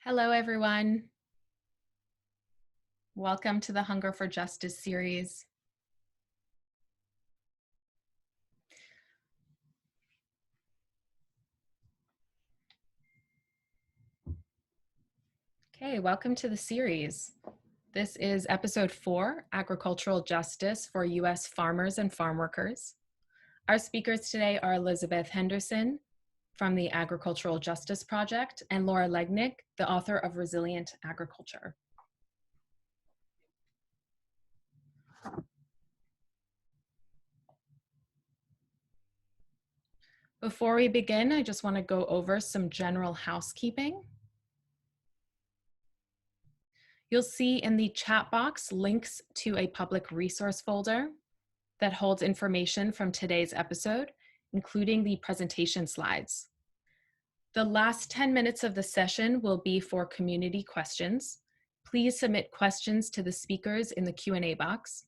Hello, everyone. Welcome to the Hunger for Justice series. Okay, welcome to the series. This is episode 4, Agricultural Justice for U.S. Farmers and Farm Workers. Our speakers today are Elizabeth Henderson from the Agricultural Justice Project and Laura Lengnick, the author of Resilient Agriculture. Before we begin, I just want to go over some general housekeeping. You'll see in the chat box links to a public resource folder that holds information from today's episode, including the presentation slides. The last 10 minutes of the session will be for community questions. Please submit questions to the speakers in the Q&A box.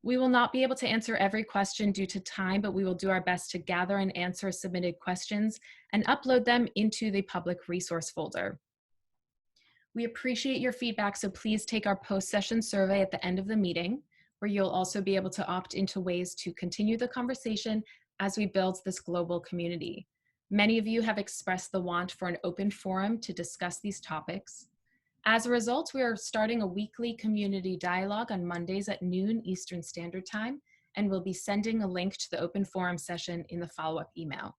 We will not be able to answer every question due to time, but we will do our best to gather and answer submitted questions and upload them into the public resource folder. We appreciate your feedback, so please take our post-session survey at the end of the meeting, where you'll also be able to opt into ways to continue the conversation as we build this global community. Many of you have expressed the want for an open forum to discuss these topics. As a result, we are starting a weekly community dialogue on Mondays at noon Eastern Standard Time, and we'll be sending a link to the open forum session in the follow-up email.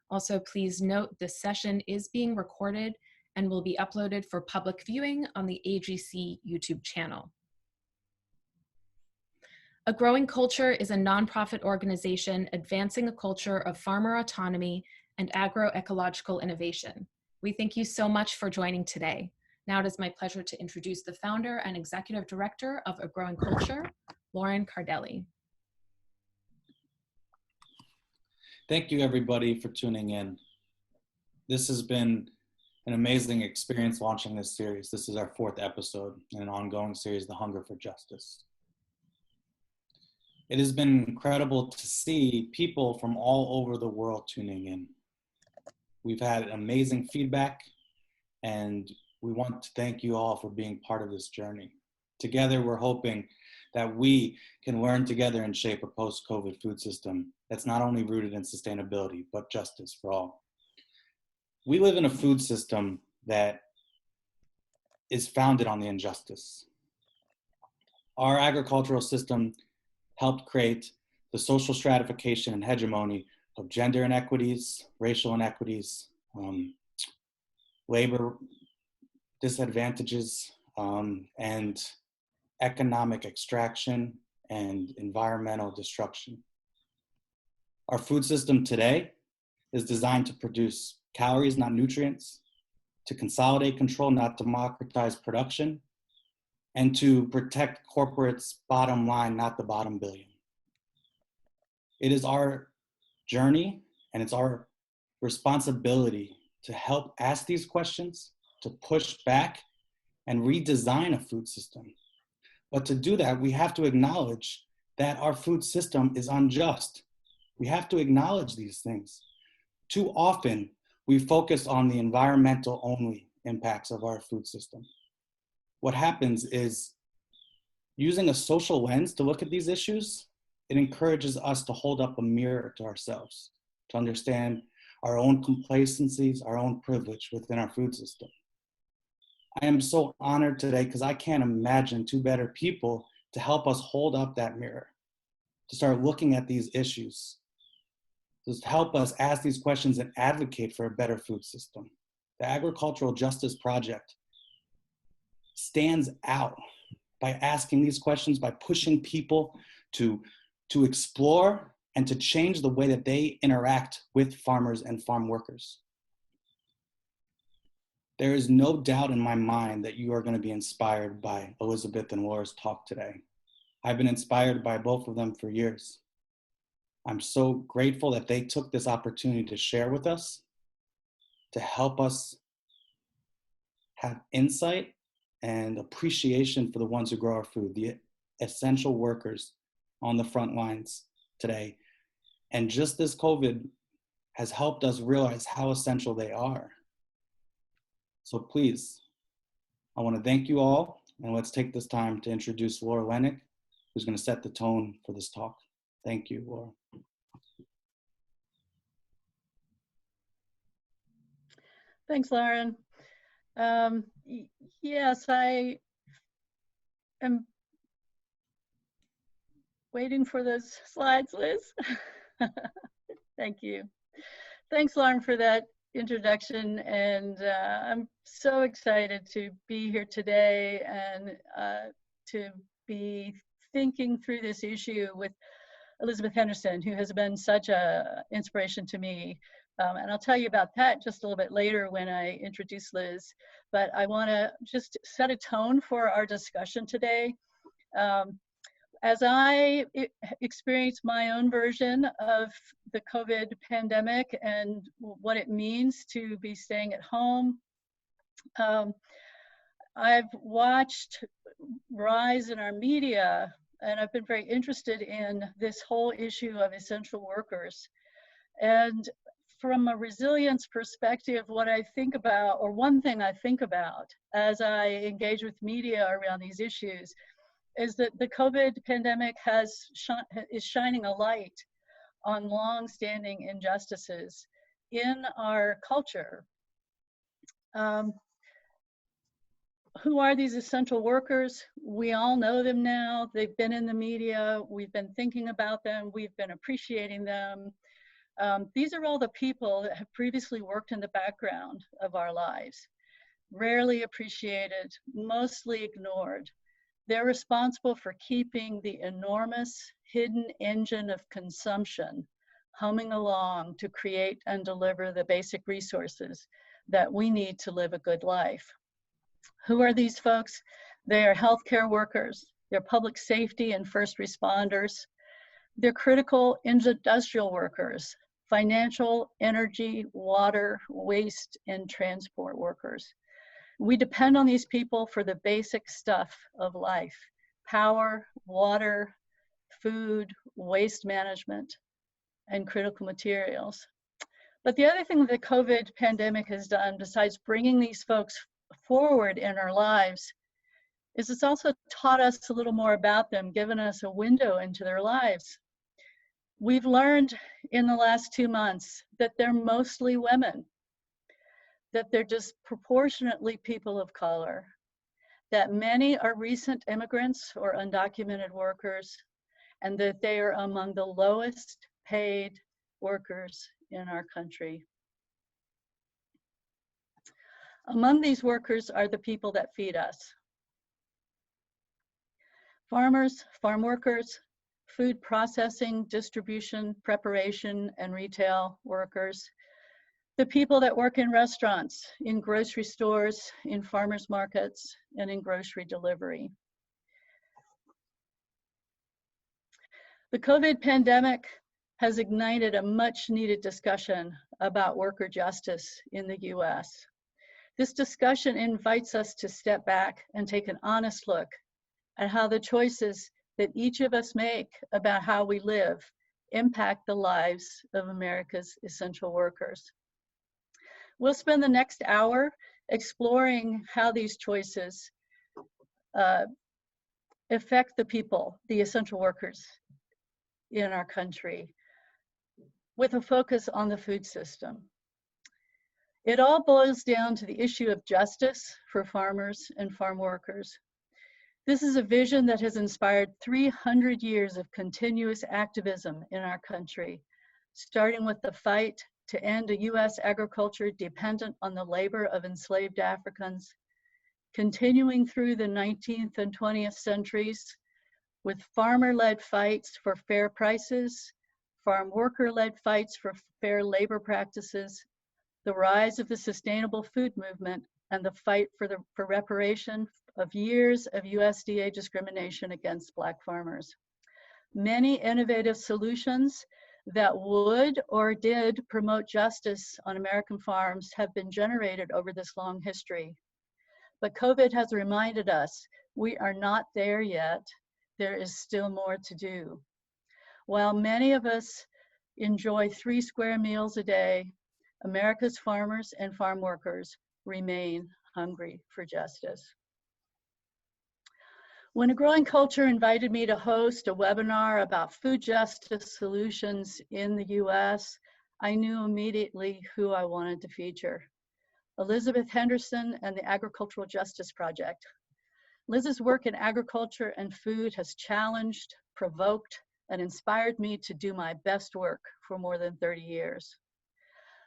Also, please note this session is being recorded and will be uploaded for public viewing on the AGC YouTube channel. A Growing Culture is a nonprofit organization advancing a culture of farmer autonomy and agroecological innovation. We thank you so much for joining today. Now it is my pleasure to introduce the founder and executive director of A Growing Culture, Lauren Cardelli. Thank you, everybody, for tuning in. This has been an amazing experience launching this series. This is our 4th episode in an ongoing series, The Hunger for Justice. It has been incredible to see people from all over the world tuning in. We've had amazing feedback, and we want to thank you all for being part of this journey. Together, we're hoping that we can learn together and shape a post-COVID food system that's not only rooted in sustainability, but justice for all. We live in a food system that is founded on the injustice. Our agricultural system helped create the social stratification and hegemony of gender inequities, racial inequities, labor disadvantages, and economic extraction and environmental destruction. Our food system today is designed to produce calories, not nutrients, to consolidate control, not democratize production, and to protect corporates' bottom line, not the bottom billion. It is our journey and it's our responsibility to help ask these questions, to push back and redesign a food system. But to do that, we have to acknowledge that our food system is unjust. We have to acknowledge these things. Too often, we focus on the environmental only impacts of our food system. What happens is, using a social lens to look at these issues, it encourages us to hold up a mirror to ourselves, to understand our own complacencies, our own privilege within our food system. I am so honored today because I can't imagine 2 better people to help us hold up that mirror, to start looking at these issues, to help us ask these questions and advocate for a better food system. The Agricultural Justice Project stands out by asking these questions, by pushing people to explore and to change the way that they interact with farmers and farm workers. There is no doubt in my mind that you are going to be inspired by Elizabeth and Laura's talk today. I've been inspired by both of them for years. I'm so grateful that they took this opportunity to share with us, to help us have insight and appreciation for the ones who grow our food, the essential workers on the front lines today. And just this COVID has helped us realize how essential they are. So please, I want to thank you all, and let's take this time to introduce Laura Lengnick, who's going to set the tone for this talk. Thank you, Laura. Thanks, Lauren. Yes, I am waiting for those slides, Liz. Thank you. Thanks, Lauren, for that introduction. And I'm so excited to be here today and to be thinking through this issue with Elizabeth Henderson, who has been such an inspiration to me. And I'll tell you about that just a little bit later when I introduce Liz. But I want to just set a tone for our discussion today. As I experienced my own version of the COVID pandemic and what it means to be staying at home, I've watched rise in our media, and I've been very interested in this whole issue of essential workers. And from a resilience perspective, what I think about, or one thing I think about as I engage with media around these issues, is that the COVID pandemic is shining a light on long-standing injustices in our culture. Who are these essential workers? We all know them now. They've been in the media. We've been thinking about them. We've been appreciating them. These are all the people that have previously worked in the background of our lives, rarely appreciated, mostly ignored. They're responsible for keeping the enormous hidden engine of consumption humming along to create and deliver the basic resources that we need to live a good life. Who are these folks? They are healthcare workers, they're public safety and first responders, they're critical industrial workers, financial, energy, water, waste, and transport workers. We depend on these people for the basic stuff of life: power, water, food, waste management, and critical materials. But the other thing that the COVID pandemic has done, besides bringing these folks forward in our lives, is it's also taught us a little more about them, given us a window into their lives. We've learned in the last 2 months that they're mostly women, that they're disproportionately people of color, that many are recent immigrants or undocumented workers, and that they are among the lowest paid workers in our country. Among these workers are the people that feed us: farmers, farm workers, food processing, distribution, preparation, and retail workers, the people that work in restaurants, in grocery stores, in farmers markets, and in grocery delivery. The COVID pandemic has ignited a much needed discussion about worker justice in the US. This discussion invites us to step back and take an honest look at how the choices that each of us make about how we live impact the lives of America's essential workers. We'll spend the next hour exploring how these choices affect the people, the essential workers in our country, with a focus on the food system. It all boils down to the issue of justice for farmers and farm workers. This is a vision that has inspired 300 years of continuous activism in our country, starting with the fight to end a US agriculture dependent on the labor of enslaved Africans, continuing through the 19th and 20th centuries with farmer-led fights for fair prices, farm worker-led fights for fair labor practices, the rise of the sustainable food movement, and the fight for reparation of years of USDA discrimination against Black farmers. Many innovative solutions that would or did promote justice on American farms have been generated over this long history. But COVID has reminded us we are not there yet. There is still more to do. While many of us enjoy 3 square meals a day, America's farmers and farm workers remain hungry for justice. When A Growing Culture invited me to host a webinar about food justice solutions in the US, I knew immediately who I wanted to feature: Elizabeth Henderson and the Agricultural Justice Project. Liz's work in agriculture and food has challenged, provoked, and inspired me to do my best work for more than 30 years.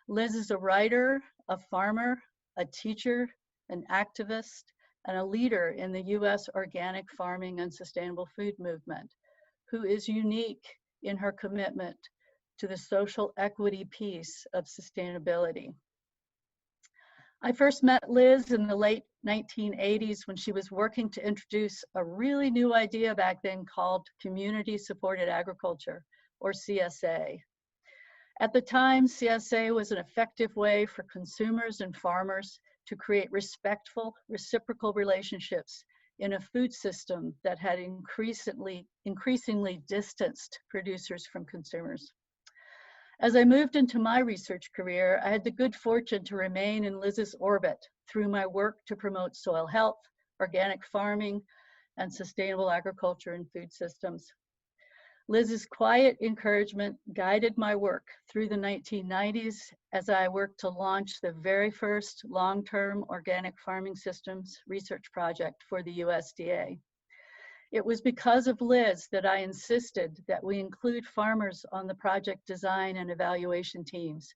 Liz is a writer, a farmer, a teacher, an activist, and a leader in the US organic farming and sustainable food movement, who is unique in her commitment to the social equity piece of sustainability. I first met Liz in the late 1980s when she was working to introduce a really new idea back then called community-supported agriculture, or CSA. At the time, CSA was an effective way for consumers and farmers to create respectful, reciprocal relationships in a food system that had increasingly distanced producers from consumers. As I moved into my research career, I had the good fortune to remain in Liz's orbit through my work to promote soil health, organic farming, and sustainable agriculture and food systems. Liz's quiet encouragement guided my work through the 1990s as I worked to launch the very first long-term organic farming systems research project for the USDA. It was because of Liz that I insisted that we include farmers on the project design and evaluation teams,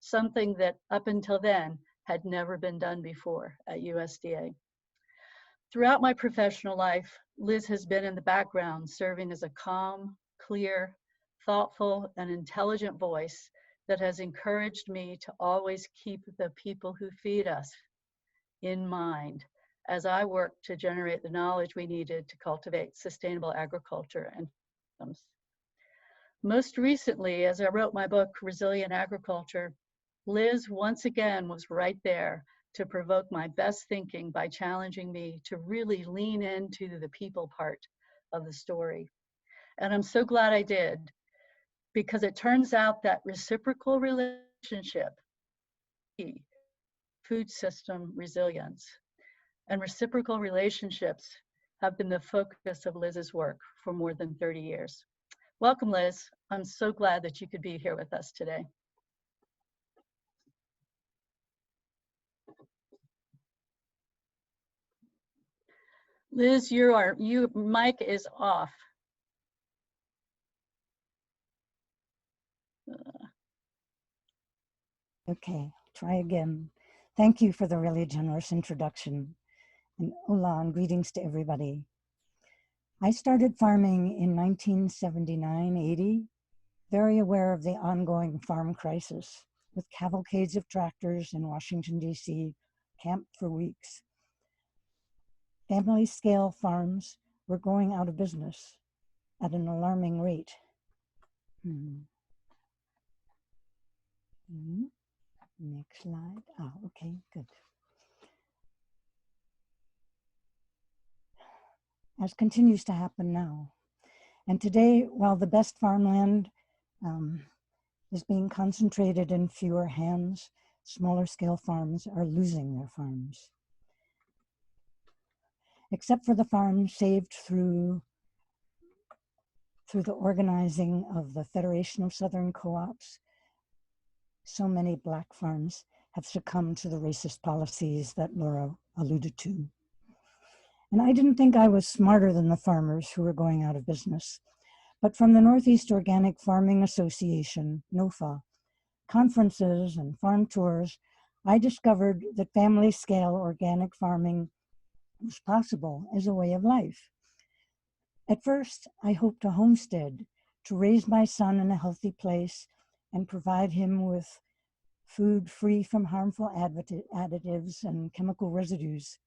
something that up until then had never been done before at USDA. Throughout my professional life, Liz has been in the background, serving as a calm, clear, thoughtful, and intelligent voice that has encouraged me to always keep the people who feed us in mind as I worked to generate the knowledge we needed to cultivate sustainable agriculture and systems. Most recently, as I wrote my book, Resilient Agriculture, Liz once again was right there to provoke my best thinking by challenging me to really lean into the people part of the story. And I'm so glad I did, because it turns out that reciprocal relationship, food system resilience, and reciprocal relationships have been the focus of Liz's work for more than 30 years. Welcome, Liz. I'm so glad that you could be here with us today. Liz, your mic is off. Okay, try again. Thank you for the really generous introduction. And hola and greetings to everybody. I started farming in 1979-80, very aware of the ongoing farm crisis, with cavalcades of tractors in Washington, D.C., camped for weeks. Family scale farms were going out of business at an alarming rate. Next slide. Okay, good. As continues to happen now. And today, while the best farmland is being concentrated in fewer hands, smaller scale farms are losing their farms. Except for the farms saved through the organizing of the Federation of Southern Co-ops, so many Black farms have succumbed to the racist policies that Laura alluded to. And I didn't think I was smarter than the farmers who were going out of business. But from the Northeast Organic Farming Association, NOFA, conferences and farm tours, I discovered that family scale organic farming was possible as a way of life. At first, I hoped to homestead, to raise my son in a healthy place and provide him with food free from harmful additives and chemical residues.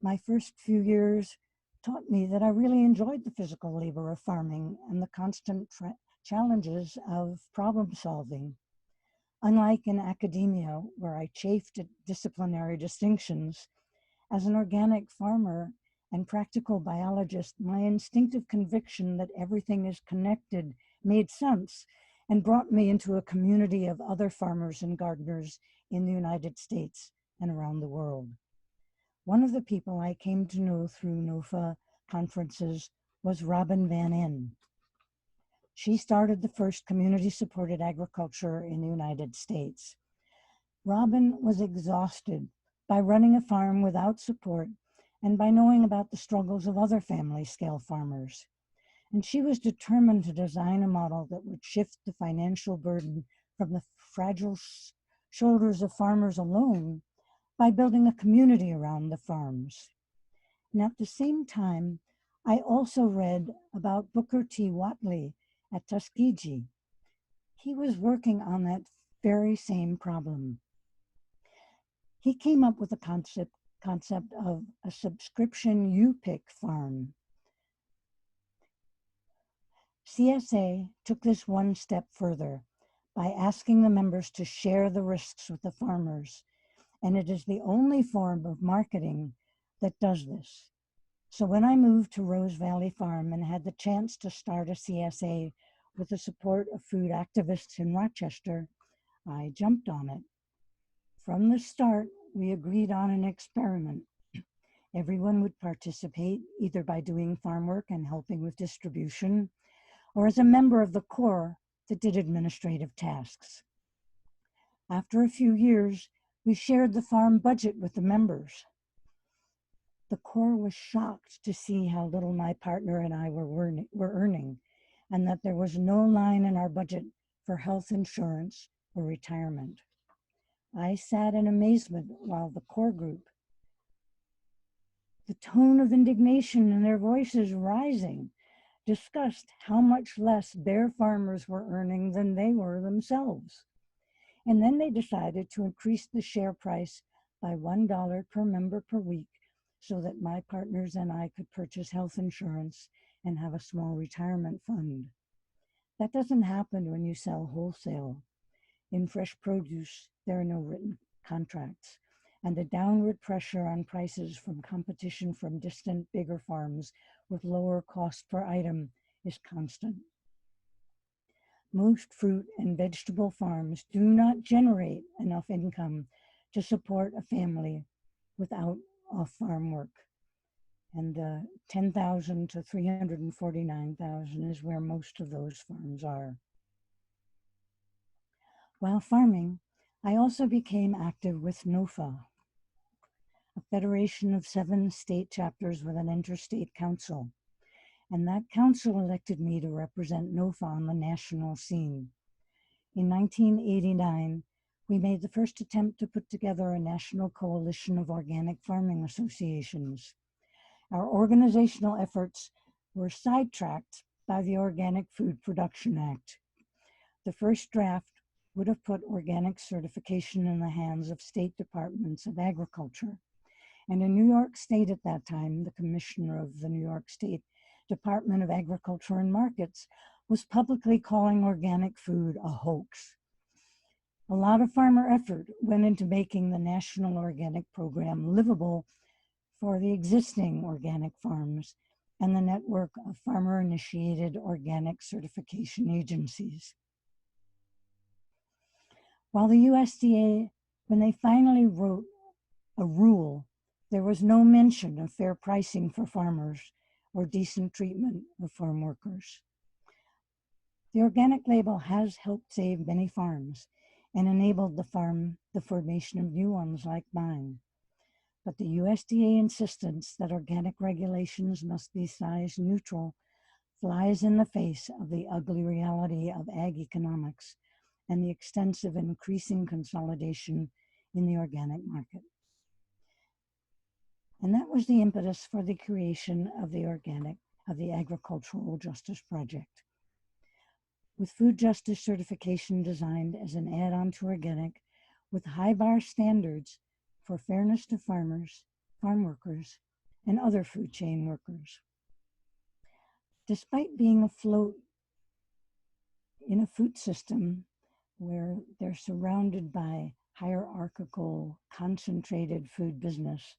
My first few years taught me that I really enjoyed the physical labor of farming and the constant challenges of problem solving. Unlike in academia, where I chafed at disciplinary distinctions, as an organic farmer and practical biologist, my instinctive conviction that everything is connected made sense and brought me into a community of other farmers and gardeners in the United States and around the world. One of the people I came to know through NOFA conferences was Robin Van In. She started the first community-supported agriculture in the United States. Robin was exhausted by running a farm without support and by knowing about the struggles of other family-scale farmers. And she was determined to design a model that would shift the financial burden from the fragile shoulders of farmers alone by building a community around the farms. And at the same time, I also read about Booker T. Watley at Tuskegee. He was working on that very same problem. He came up with the concept of a subscription you-pick farm. CSA took this one step further by asking the members to share the risks with the farmers, and it is the only form of marketing that does this. So when I moved to Rose Valley Farm and had the chance to start a CSA with the support of food activists in Rochester, I jumped on it. From the start, we agreed on an experiment. Everyone would participate either by doing farm work and helping with distribution, or as a member of the Corps that did administrative tasks. After a few years, we shared the farm budget with the members. The Corps was shocked to see how little my partner and I were earning, and that there was no line in our budget for health insurance or retirement. I sat in amazement while the core group, the tone of indignation in their voices rising, discussed how much less their farmers were earning than they were themselves. And then they decided to increase the share price by $1 per member per week so that my partners and I could purchase health insurance and have a small retirement fund. That doesn't happen when you sell wholesale. In fresh produce, there are no written contracts, and the downward pressure on prices from competition from distant, bigger farms with lower cost per item is constant. Most fruit and vegetable farms do not generate enough income to support a family without off-farm work. And 10,000 to 349,000 is where most of those farms are. While farming, I also became active with NOFA, a federation of 7 state chapters with an interstate council. And that council elected me to represent NOFA on the national scene. In 1989, we made the first attempt to put together a national coalition of organic farming associations. Our organizational efforts were sidetracked by the Organic Food Production Act. The first draft would have put organic certification in the hands of state departments of agriculture. And in New York State at that time, the commissioner of the New York State Department of Agriculture and Markets was publicly calling organic food a hoax. A lot of farmer effort went into making the National Organic Program livable for the existing organic farms and the network of farmer-initiated organic certification agencies. While the USDA, when they finally wrote a rule, there was no mention of fair pricing for farmers or decent treatment of farm workers. The organic label has helped save many farms and enabled the formation of new ones like mine. But the USDA insistence that organic regulations must be size neutral flies in the face of the ugly reality of ag economics and the extensive and increasing consolidation in the organic market. And that was the impetus for the creation of the Agricultural Justice Project. With food justice certification designed as an add-on to organic, with high bar standards for fairness to farmers, farm workers, and other food chain workers. Despite being afloat in a food system where they're surrounded by hierarchical, concentrated food business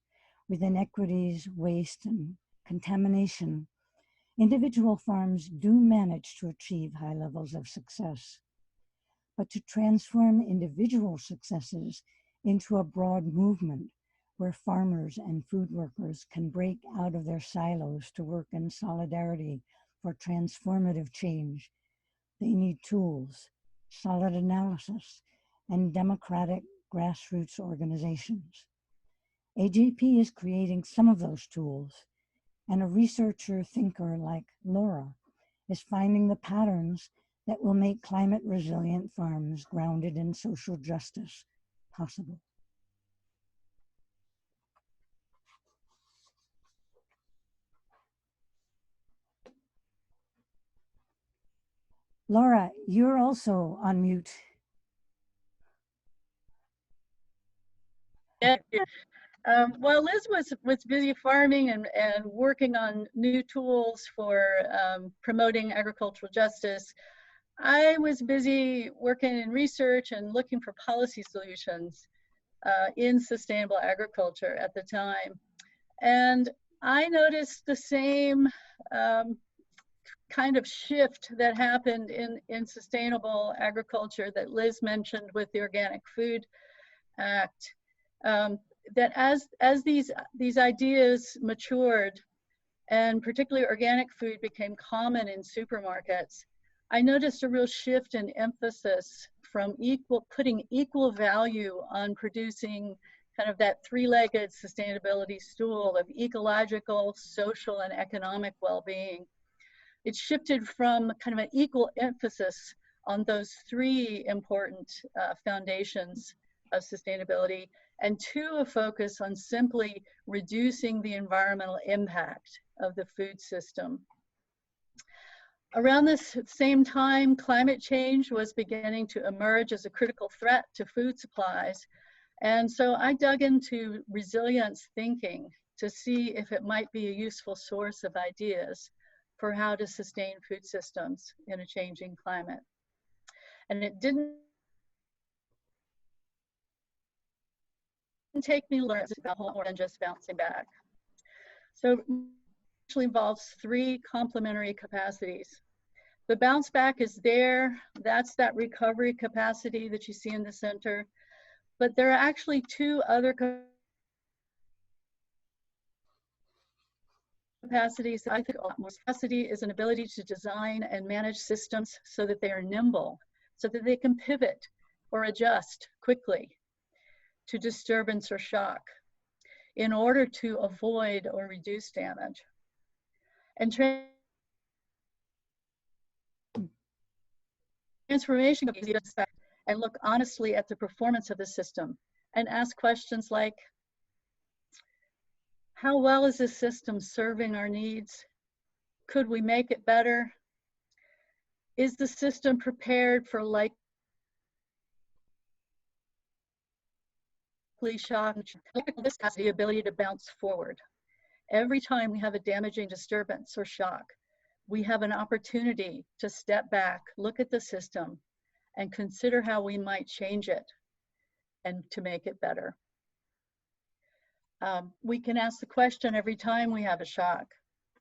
with inequities, waste, and contamination, individual farms do manage to achieve high levels of success. But to transform individual successes into a broad movement where farmers and food workers can break out of their silos to work in solidarity for transformative change. They need tools, solid analysis, and democratic grassroots organizations. AJP is creating some of those tools, and a researcher thinker like Laura is finding the patterns that will make climate resilient farms grounded in social justice possible. Laura, you're also on mute. Yeah. While Liz was busy farming and working on new tools for promoting agricultural justice, I was busy working in research and looking for policy solutions in sustainable agriculture at the time. And I noticed the same kind of shift that happened in sustainable agriculture that Liz mentioned with the Organic Food Act. That as these ideas matured, and particularly organic food became common in supermarkets, I noticed a real shift in emphasis from putting equal value on producing kind of that three-legged sustainability stool of ecological, social, and economic well-being. It shifted from kind of an equal emphasis on those three important foundations of sustainability, and to a focus on simply reducing the environmental impact of the food system. Around this same time, climate change was beginning to emerge as a critical threat to food supplies. And so I dug into resilience thinking to see if it might be a useful source of ideas for how to sustain food systems in a changing climate. And it didn't take me to learn about more than just bouncing back. So it actually involves three complementary capacities. The bounce back is there. That's that recovery capacity that you see in the center. But there are actually two other capacities that I think a lot more. Capacity is an ability to design and manage systems so that they are nimble, so that they can pivot or adjust quickly to disturbance or shock in order to avoid or reduce damage. And transformation of these and look honestly at the performance of the system and ask questions like, how well is this system serving our needs? Could we make it better? Is the system prepared for likely shock? This has the ability to bounce forward. Every time we have a damaging disturbance or shock, we have an opportunity to step back, look at the system, and consider how we might change it and to make it better. We can ask the question every time we have a shock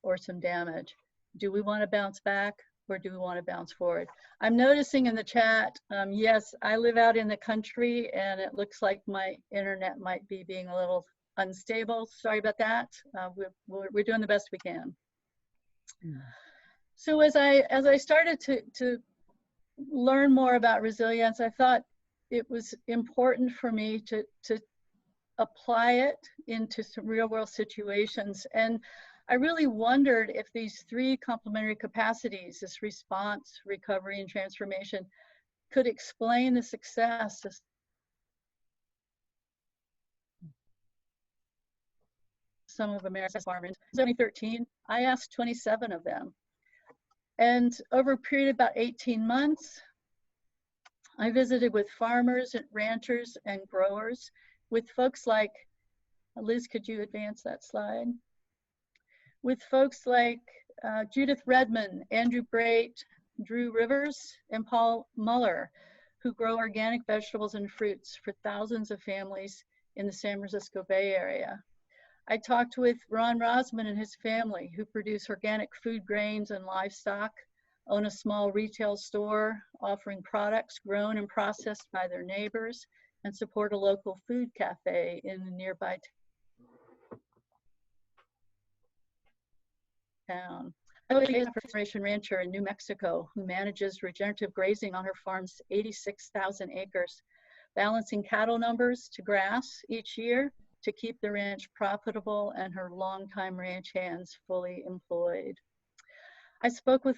or some damage, do we want to bounce back or do we want to bounce forward? I'm noticing in the chat, yes, I live out in the country and it looks like my internet might be being a little unstable. Sorry about that. We're doing the best we can. So as I started to learn more about resilience, I thought it was important for me to apply it into some real world situations. And I really wondered if these three complementary capacities, this response, recovery, and transformation, could explain the success of some of America's farmers. In 2013, I asked 27 of them. And over a period of about 18 months, I visited with farmers and ranchers and growers, with folks like, Liz, could you advance that slide? With folks like Judith Redman, Andrew Brait, Drew Rivers, and Paul Muller, who grow organic vegetables and fruits for thousands of families in the San Francisco Bay Area. I talked with Ron Rosman and his family, who produce organic food, grains, and livestock, own a small retail store offering products grown and processed by their neighbors, and support a local food cafe in the nearby town. I was a first-generation rancher in New Mexico who manages regenerative grazing on her farm's 86,000 acres, balancing cattle numbers to grass each year to keep the ranch profitable and her longtime ranch hands fully employed. I spoke with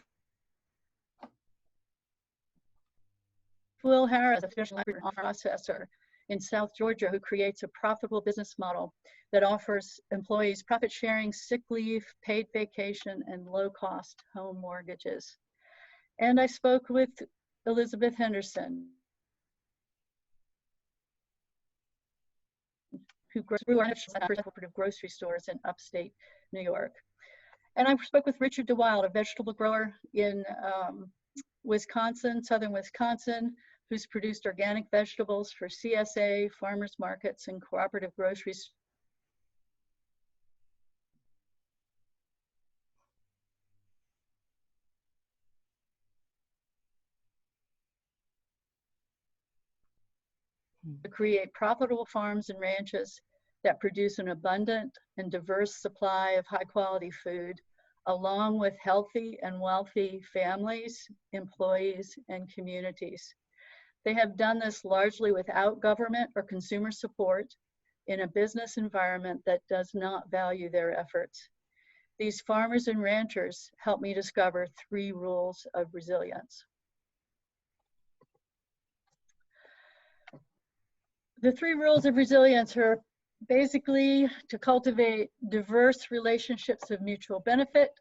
Will Harris, a fish processor in South Georgia, who creates a profitable business model that offers employees profit sharing, sick leave, paid vacation, and low-cost home mortgages. And I spoke with Elizabeth Henderson, who grew our cooperative grocery stores in upstate New York. And I spoke with Richard DeWild, a vegetable grower in Wisconsin, southern Wisconsin, who's produced organic vegetables for CSA, farmers markets, and cooperative groceries. To create profitable farms and ranches that produce an abundant and diverse supply of high quality food, along with healthy and wealthy families, employees, and communities. They have done this largely without government or consumer support in a business environment that does not value their efforts. These farmers and ranchers helped me discover 3 rules of resilience. The 3 rules of resilience are basically to cultivate diverse relationships of mutual benefit,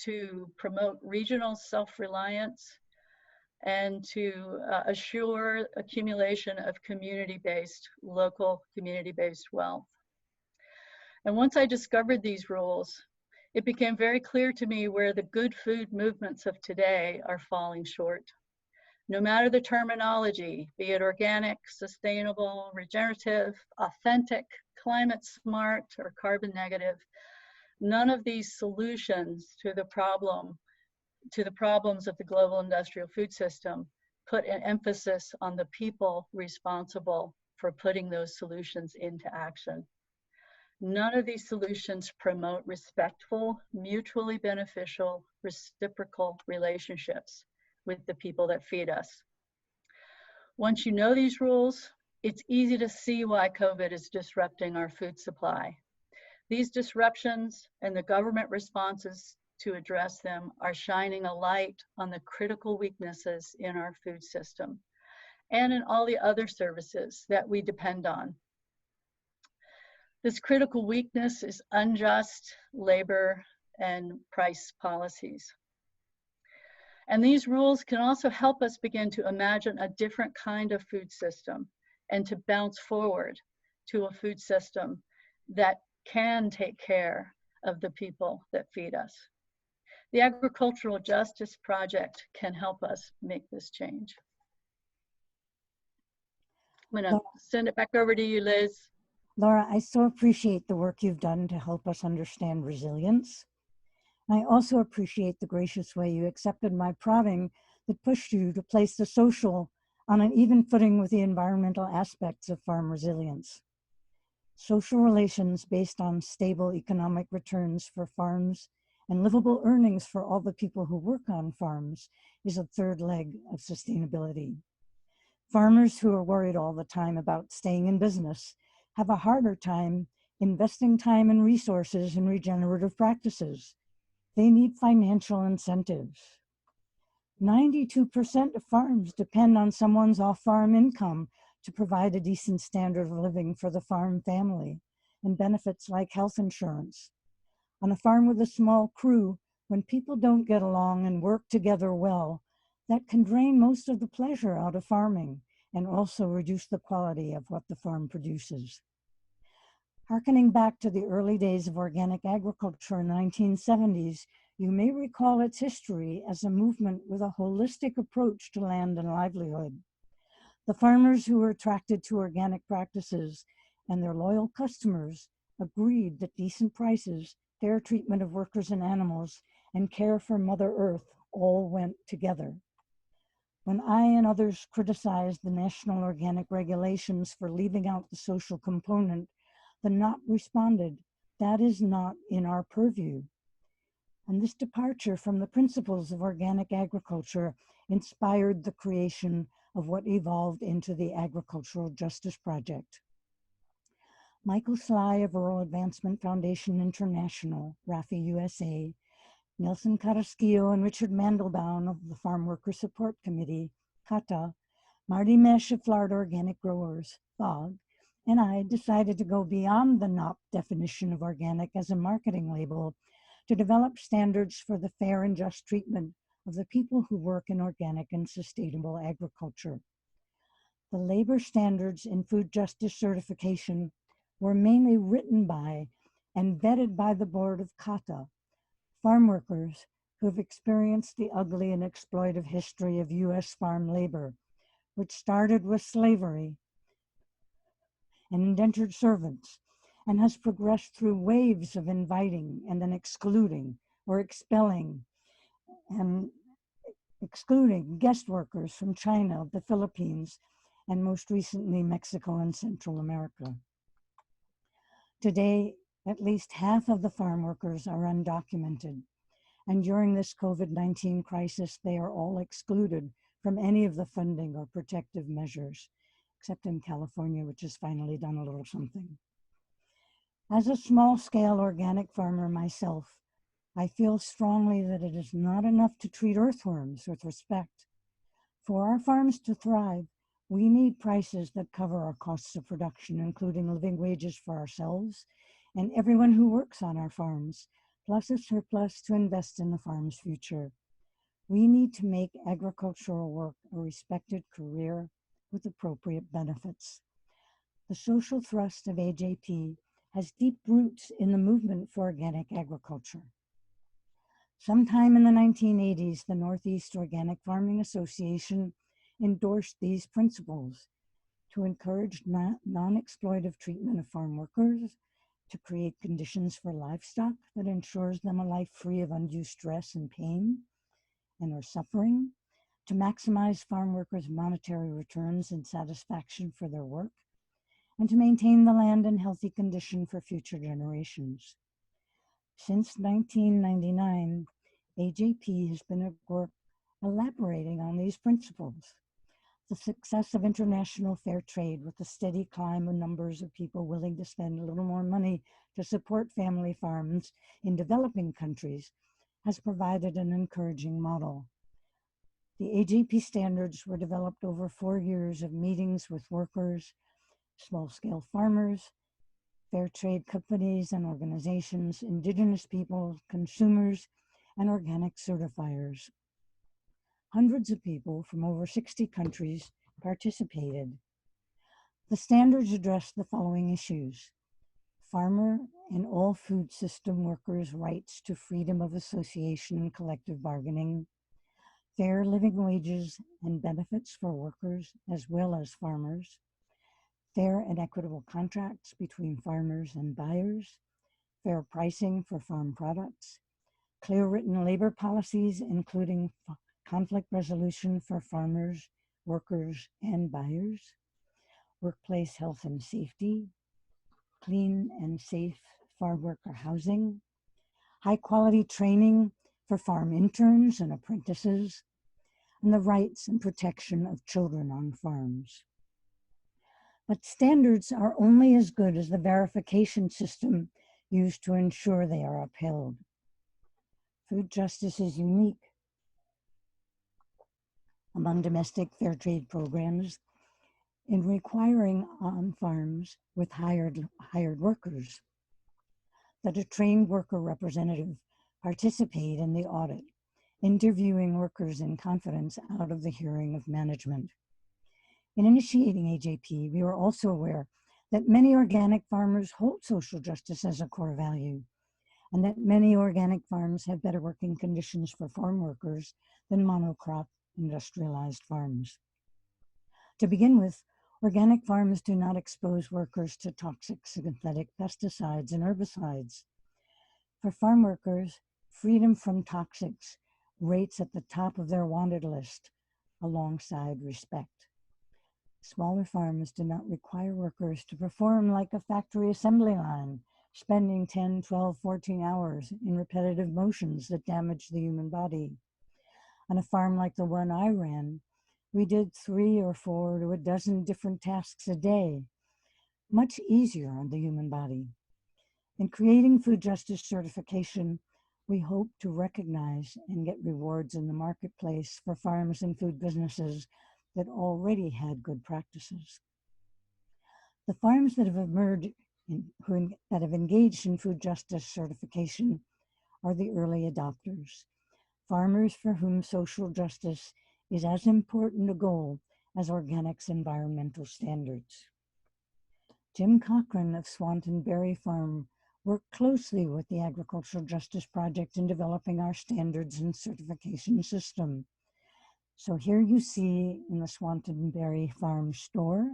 to promote regional self-reliance, and to assure accumulation of local community-based wealth. And once I discovered these rules, it became very clear to me where the good food movements of today are falling short. No matter the terminology, be it organic, sustainable, regenerative, authentic, climate smart, or carbon negative, none of these solutions to the problems of the global industrial food system put an emphasis on the people responsible for putting those solutions into action. None of these solutions promote respectful, mutually beneficial, reciprocal relationships with the people that feed us. Once you know these rules, it's easy to see why COVID is disrupting our food supply. These disruptions and the government responses to address them are shining a light on the critical weaknesses in our food system and in all the other services that we depend on. This critical weakness is unjust labor and price policies. And these rules can also help us begin to imagine a different kind of food system and to bounce forward to a food system that can take care of the people that feed us. The Agricultural Justice Project can help us make this change. I'm going to send it back over to you, Liz. Laura, I so appreciate the work you've done to help us understand resilience. I also appreciate the gracious way you accepted my prodding that pushed you to place the social on an even footing with the environmental aspects of farm resilience. Social relations based on stable economic returns for farms and livable earnings for all the people who work on farms is a 3rd leg of sustainability. Farmers who are worried all the time about staying in business have a harder time investing time and resources in regenerative practices. They need financial incentives. 92% of farms depend on someone's off-farm income to provide a decent standard of living for the farm family and benefits like health insurance. On a farm with a small crew, when people don't get along and work together well, that can drain most of the pleasure out of farming and also reduce the quality of what the farm produces. Harkening back to the early days of organic agriculture in the 1970s, you may recall its history as a movement with a holistic approach to land and livelihood. The farmers who were attracted to organic practices and their loyal customers agreed that decent prices, fair treatment of workers and animals, and care for Mother Earth all went together. When I and others criticized the national organic regulations for leaving out the social component, the NOP responded, "That is not in our purview." And this departure from the principles of organic agriculture inspired the creation of what evolved into the Agricultural Justice Project. Michael Sly of Rural Advancement Foundation International, RAFI USA, Nelson Carrasquillo and Richard Mandelbaum of the Farm Workers Support Committee, CATA, Marty Mesh of Florida Organic Growers, FOG, and I decided to go beyond the NOP definition of organic as a marketing label to develop standards for the fair and just treatment of the people who work in organic and sustainable agriculture. The labor standards in food justice certification were mainly written by and vetted by the board of CATA, farm workers who have experienced the ugly and exploitive history of U.S. farm labor, which started with slavery and indentured servants, and has progressed through waves of inviting and then excluding or expelling and excluding guest workers from China, the Philippines, and most recently Mexico and Central America. Today, at least half of the farm workers are undocumented, and during this COVID-19 crisis, they are all excluded from any of the funding or protective measures, except in California, which has finally done a little something. As a small-scale organic farmer myself, I feel strongly that it is not enough to treat earthworms with respect. For our farms to thrive, we need prices that cover our costs of production, including living wages for ourselves and everyone who works on our farms, plus a surplus to invest in the farm's future. We need to make agricultural work a respected career with appropriate benefits. The social thrust of AJP has deep roots in the movement for organic agriculture. Sometime in the 1980s, the Northeast Organic Farming Association endorsed these principles to encourage non-exploitive treatment of farm workers, to create conditions for livestock that ensures them a life free of undue stress and pain or suffering, to maximize farm workers' monetary returns and satisfaction for their work, and to maintain the land in healthy condition for future generations. Since 1999, AJP has been at work elaborating on these principles. The success of international fair trade with the steady climb of numbers of people willing to spend a little more money to support family farms in developing countries has provided an encouraging model. The AJP standards were developed over 4 years of meetings with workers, small-scale farmers, fair trade companies and organizations, indigenous people, consumers, and organic certifiers. Hundreds of people from over 60 countries participated. The standards address the following issues: farmer and all food system workers' rights to freedom of association and collective bargaining, fair living wages and benefits for workers as well as farmers, fair and equitable contracts between farmers and buyers, fair pricing for farm products, clear written labor policies, including conflict resolution for farmers, workers, and buyers, workplace health and safety, clean and safe farm worker housing, high quality training for farm interns and apprentices, and the rights and protection of children on farms. But standards are only as good as the verification system used to ensure they are upheld. Food justice is unique among domestic fair trade programs in requiring on farms with hired workers that a trained worker representative participate in the audit, interviewing workers in confidence out of the hearing of management. In initiating AJP, we were also aware that many organic farmers hold social justice as a core value, and that many organic farms have better working conditions for farm workers than monocrop industrialized farms. To begin with, organic farms do not expose workers to toxic synthetic pesticides and herbicides. For farm workers, freedom from toxics rates at the top of their wanted list alongside respect. Smaller farms do not require workers to perform like a factory assembly line, spending 10, 12, 14 hours in repetitive motions that damage the human body. On a farm like the one I ran, we did 3 or 4 to a dozen different tasks a day, much easier on the human body. In creating food justice certification, we hope to recognize and get rewards in the marketplace for farms and food businesses that already had good practices. The farms that have engaged in food justice certification are the early adopters, farmers for whom social justice is as important a goal as organics' environmental standards. Jim Cochran of Swanton Berry Farm worked closely with the Agricultural Justice Project in developing our standards and certification system. So here you see in the Swanton Berry Farm store,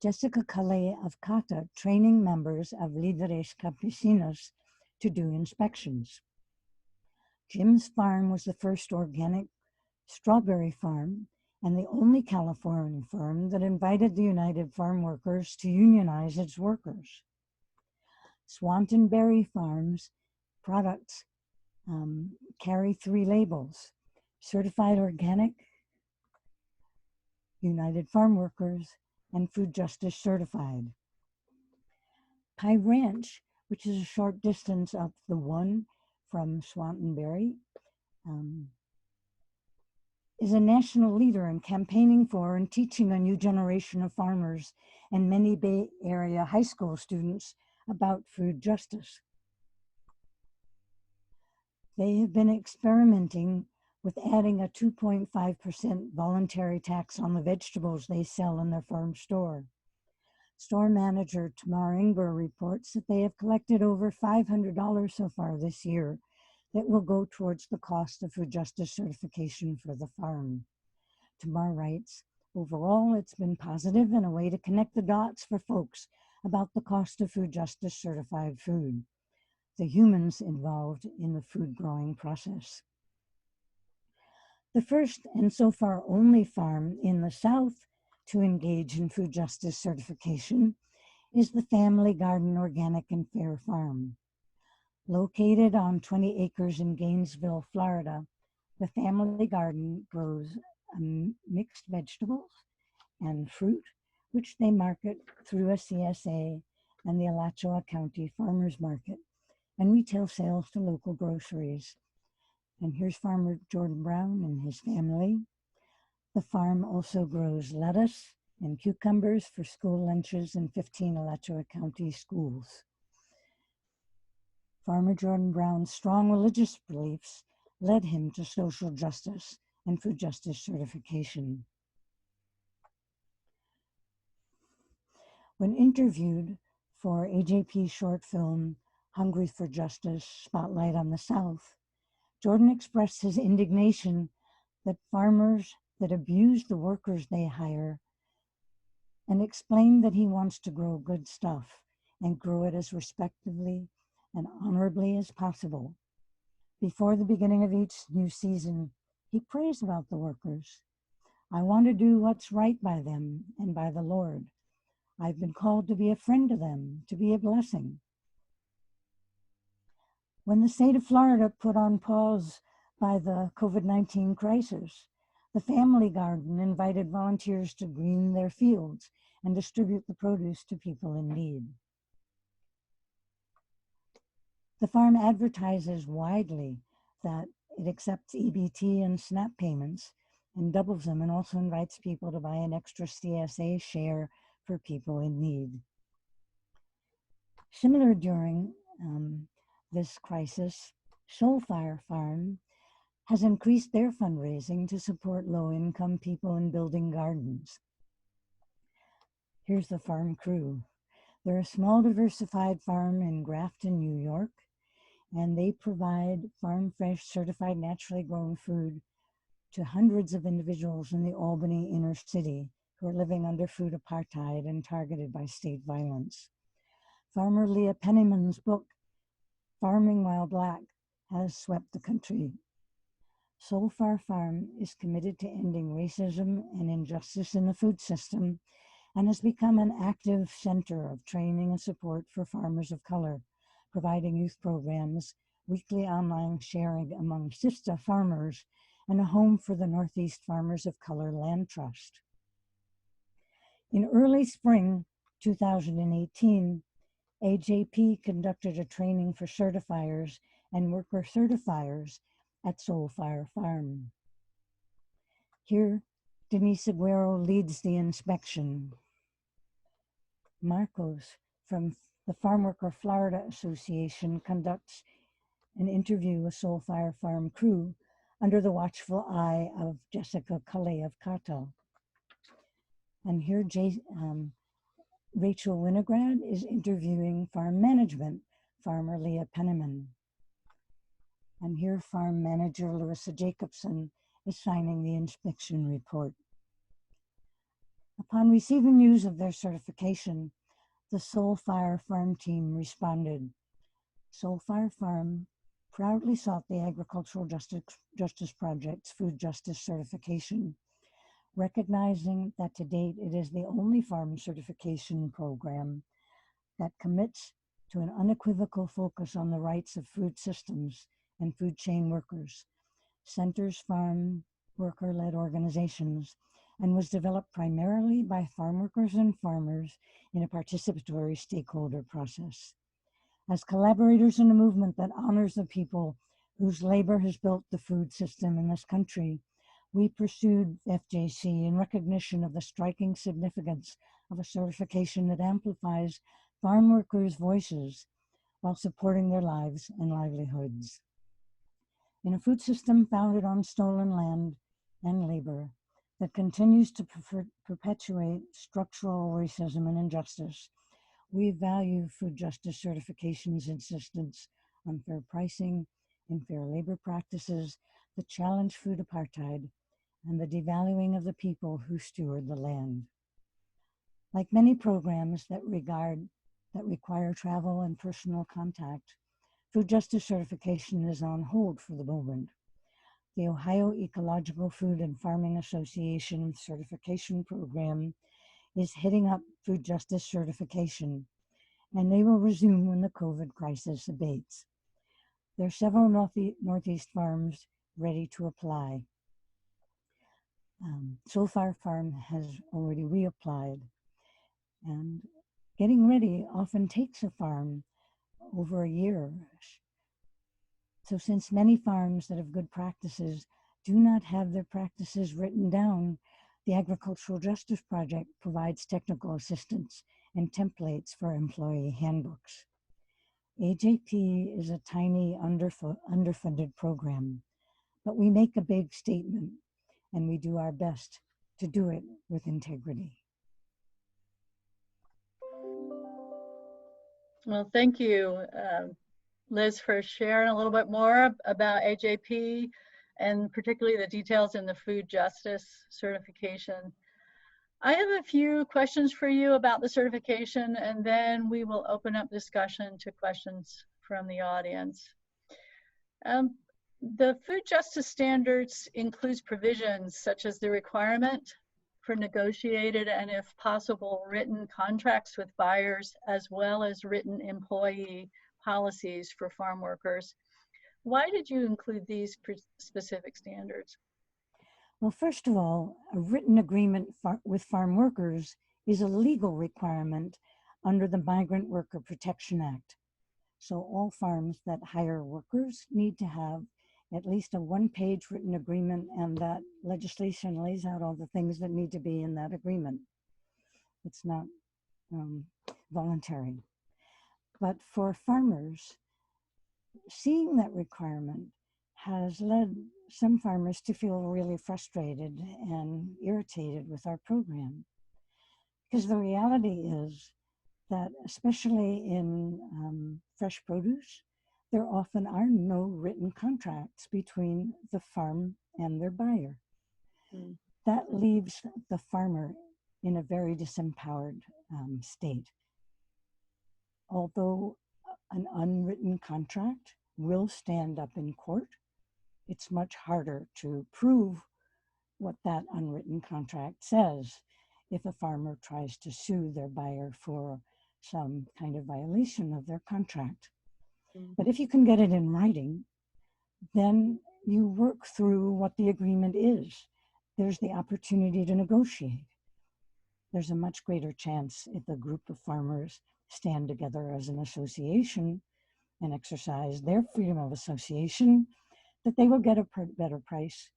Jessica Calais of CATA training members of Líderes Campesinas to do inspections. Jim's farm was the first organic strawberry farm and the only California farm that invited the United Farm Workers to unionize its workers. Swanton Berry Farm's products carry 3 labels: Certified Organic, United Farm Workers, and Food Justice Certified. Pie Ranch, which is a short distance up the one from Swanton Berry, is a national leader in campaigning for and teaching a new generation of farmers and many Bay Area high school students about food justice. They have been experimenting with adding a 2.5% voluntary tax on the vegetables they sell in their farm store. Store manager Tamar Ingber reports that they have collected over $500 so far this year that will go towards the cost of food justice certification for the farm. Tamar writes, overall, it's been positive and a way to connect the dots for folks about the cost of food justice certified food, the humans involved in the food growing process. The first and so far only farm in the South to engage in food justice certification is the Family Garden Organic and Fair Farm. Located on 20 acres in Gainesville, Florida, the Family Garden grows mixed vegetables and fruit, which they market through a CSA and the Alachua County Farmers Market, and retail sales to local groceries. And here's farmer Jordan Brown and his family. The farm also grows lettuce and cucumbers for school lunches in 15 Alachua County schools. Farmer Jordan Brown's strong religious beliefs led him to social justice and food justice certification. When interviewed for AJP's short film, Hungry for Justice, Spotlight on the South, Jordan expressed his indignation that farmers that abuse the workers they hire, and explained that he wants to grow good stuff and grow it as respectfully and honorably as possible. Before the beginning of each new season, he prays about the workers. I want to do what's right by them and by the Lord. I've been called to be a friend to them, to be a blessing. When the state of Florida put on pause by the COVID-19 crisis, the Family Garden invited volunteers to green their fields and distribute the produce to people in need. The farm advertises widely that it accepts EBT and SNAP payments and doubles them, and also invites people to buy an extra CSA share for people in need. Similar during this crisis, Soulfire Farm has increased their fundraising to support low-income people in building gardens. Here's the farm crew. They're a small diversified farm in Grafton, New York, and they provide farm fresh, certified, naturally grown food to hundreds of individuals in the Albany inner city who are living under food apartheid and targeted by state violence. Farmer Leah Penniman's book, Farming While Black, has swept the country. Soulfire Farm is committed to ending racism and injustice in the food system and has become an active center of training and support for farmers of color, providing youth programs, weekly online sharing among SISTA farmers, and a home for the Northeast Farmers of Color Land Trust. In early spring 2018, AJP conducted a training for certifiers and worker certifiers at Soulfire Farm. Here, Denise Aguero leads the inspection. Marcos from the Farmworker Florida Association conducts an interview with Soulfire Farm crew under the watchful eye of Jessica Culley of Cata. And here Rachel Winograd is interviewing farm management, farmer Leah Penniman. And here farm manager Larissa Jacobson is signing the inspection report. Upon receiving news of their certification, the Soulfire Farm team responded. Soulfire Farm proudly sought the Agricultural Justice Project's Food Justice Certification, recognizing that to date it is the only farm certification program that commits to an unequivocal focus on the rights of food systems and food chain workers, centers farm worker-led organizations, and was developed primarily by farm workers and farmers in a participatory stakeholder process. As collaborators in a movement that honors the people whose labor has built the food system in this country, we pursued FJC in recognition of the striking significance of a certification that amplifies farm workers' voices while supporting their lives and livelihoods. In a food system founded on stolen land and labor that continues to perpetuate structural racism and injustice, we value food justice certification's insistence on fair pricing and fair labor practices that challenge food apartheid and the devaluing of the people who steward the land. Like many programs that require travel and personal contact, food justice certification is on hold for the moment. The Ohio Ecological Food and Farming Association certification program is heading up food justice certification, and they will resume when the COVID crisis abates. There are several Northeast farms ready to apply. Soulfire Farm has already reapplied, and getting ready often takes a farm over a year. So since many farms that have good practices do not have their practices written down, the Agricultural Justice Project provides technical assistance and templates for employee handbooks. AJP is a tiny underfunded program, but we make a big statement and we do our best to do it with integrity. Well, thank you, Liz, for sharing a little bit more about AJP and particularly the details in the food justice certification. I have a few questions for you about the certification, and then we will open up discussion to questions from the audience. The food justice standards includes provisions such as the requirement for negotiated and, if possible, written contracts with buyers, as well as written employee policies for farm workers. Why did you include these specific standards? Well, first of all, a written agreement with farm workers is a legal requirement under the Migrant Worker Protection Act. So all farms that hire workers need to have at least a one-page written agreement, and that legislation lays out all the things that need to be in that agreement. It's not voluntary. But for farmers, seeing that requirement has led some farmers to feel really frustrated and irritated with our program. Because the reality is that, especially in fresh produce, there often are no written contracts between the farm and their buyer. Mm. That leaves the farmer in a very disempowered state. Although an unwritten contract will stand up in court, it's much harder to prove what that unwritten contract says if a farmer tries to sue their buyer for some kind of violation of their contract. But if you can get it in writing, then you work through what the agreement is. There's the opportunity to negotiate. There's a much greater chance if a group of farmers stand together as an association and exercise their freedom of association, that they will get a better price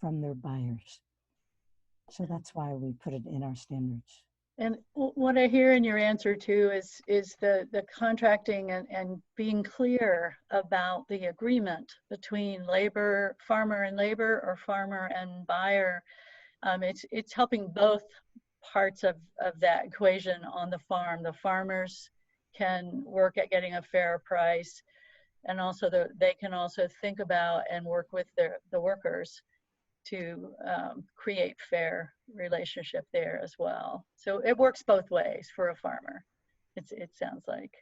from their buyers. So that's why we put it in our standards. And what I hear in your answer too is the contracting and being clear about the agreement between farmer and labor, or farmer and buyer. It's helping both parts of that equation on the farm. The farmers can work at getting a fair price, and also they can also think about and work with the workers to create fair relationship there as well. So it works both ways for a farmer, it sounds like.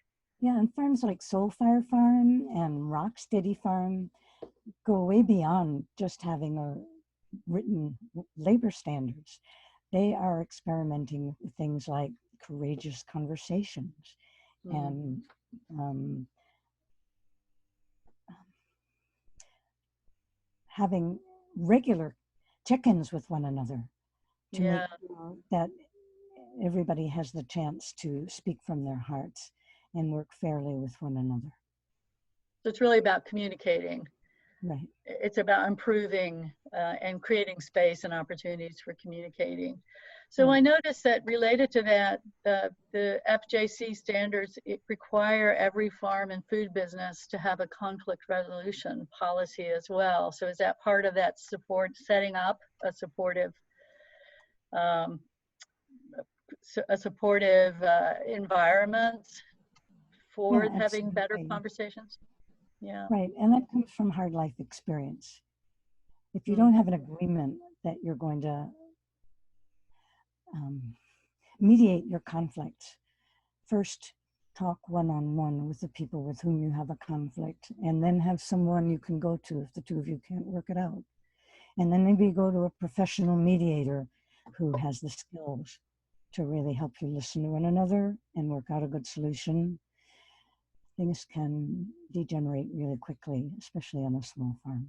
Yeah, and farms like Soulfire Farm and Rocksteady Farm go way beyond just having a written labor standards. They are experimenting with things like courageous conversations and having regular check-ins with one another to make sure that everybody has the chance to speak from their hearts and work fairly with one another. So it's really about communicating. Right. It's about improving and creating space and opportunities for communicating. So I noticed that related to that, the FJC standards require every farm and food business to have a conflict resolution policy as well. So is that part of that support, setting up a supportive environment for having better conversations? Yeah. Right, and that comes from hard life experience. If you don't have an agreement that you're going to mediate your conflicts, first talk one-on-one with the people with whom you have a conflict, and then have someone you can go to if the two of you can't work it out. And then maybe go to a professional mediator who has the skills to really help you listen to one another and work out a good solution. Things can degenerate really quickly, especially on a small farm.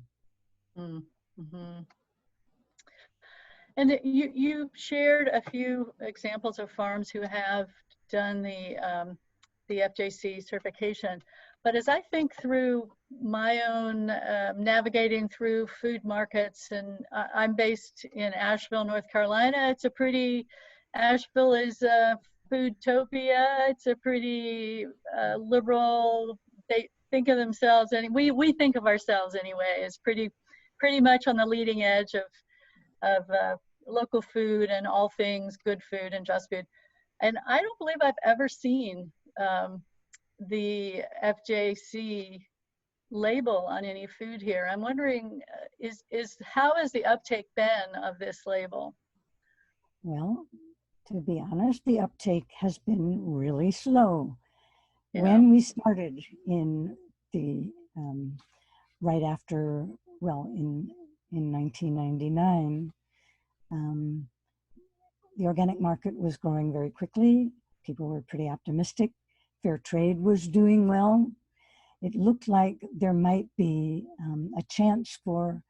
Mm-hmm. And you shared a few examples of farms who have done the FJC certification. But as I think through my own navigating through food markets, and I'm based in Asheville, North Carolina, Asheville is a foodtopia. It's a pretty liberal, they think of themselves, and we think of ourselves anyway, as pretty much on the leading edge of local food and all things good food and just food. And I don't believe I've ever seen the FJC label on any food here. I'm wondering, how has the uptake been of this label? Well, to be honest, the uptake has been really slow. Yeah. When we started in the, right after, well, in 1999, the organic market was growing very quickly. People were pretty optimistic. Fair trade was doing well. It looked like there might be a chance for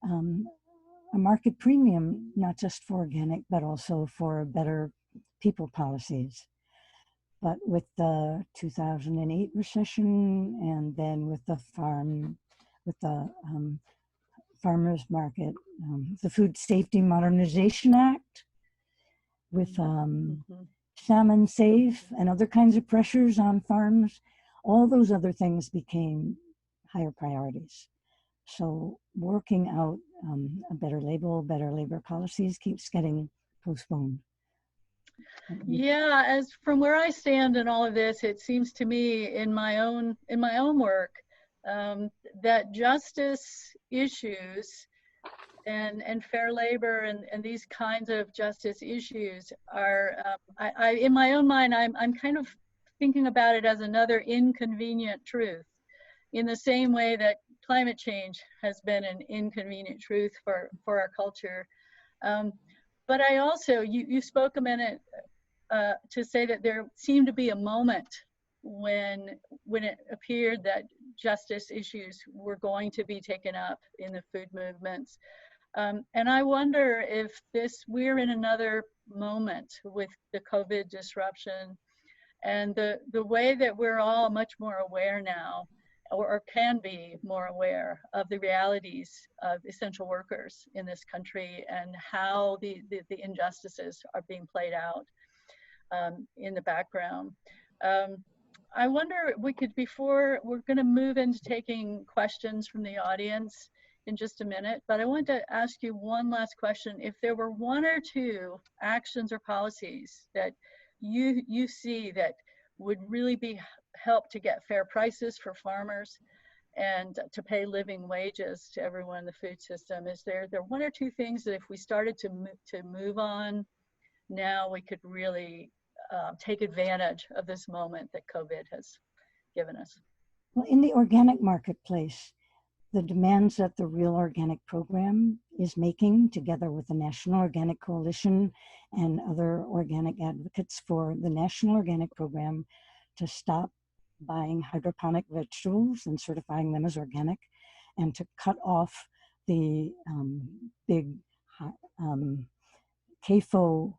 a market premium, not just for organic, but also for better people policies. But with the 2008 recession, and then with the farmers market, the Food Safety Modernization Act, with Salmon Safe and other kinds of pressures on farms, all those other things became higher priorities. So working out a better label, better labor policies keeps getting postponed. Yeah, as from where I stand in all of this, it seems to me in my own work that justice issues and fair labor and these kinds of justice issues are, I in my own mind, I'm kind of thinking about it as another inconvenient truth, in the same way that climate change has been an inconvenient truth for our culture. But I also, you spoke a minute to say that there seemed to be a moment when it appeared that justice issues were going to be taken up in the food movements. And I wonder if we're in another moment with the COVID disruption and the way that we're all much more aware now, or can be more aware of the realities of essential workers in this country and how the injustices are being played out in the background. I wonder, we could, before we're going to move into taking questions from the audience in just a minute, but I wanted to ask you one last question. If there were one or two actions or policies that you see that would really be help to get fair prices for farmers and to pay living wages to everyone in the food system, is there one or two things that if we started to move on now, we could really take advantage of this moment that COVID has given us? Well, in the organic marketplace, the demands that the Real Organic program is making, together with the National Organic Coalition and other organic advocates for the National Organic Program, to stop buying hydroponic vegetables and certifying them as organic, and to cut off the big CAFO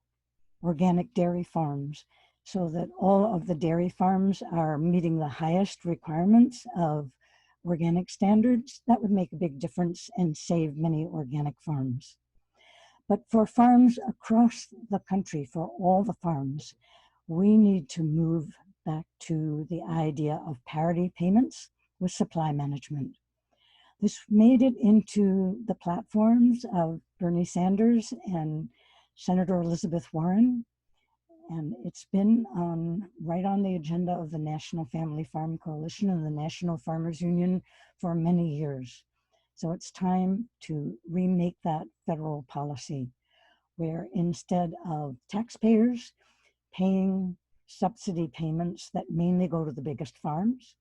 organic dairy farms, so that all of the dairy farms are meeting the highest requirements of organic standards. That would make a big difference and save many organic farms. But for farms across the country, for all the farms, we need to move back to the idea of parity payments with supply management. This made it into the platforms of Bernie Sanders and Senator Elizabeth Warren, and it's been right on the agenda of the National Family Farm Coalition and the National Farmers Union for many years. So it's time to remake that federal policy, where instead of taxpayers paying subsidy payments that mainly go to the biggest farms,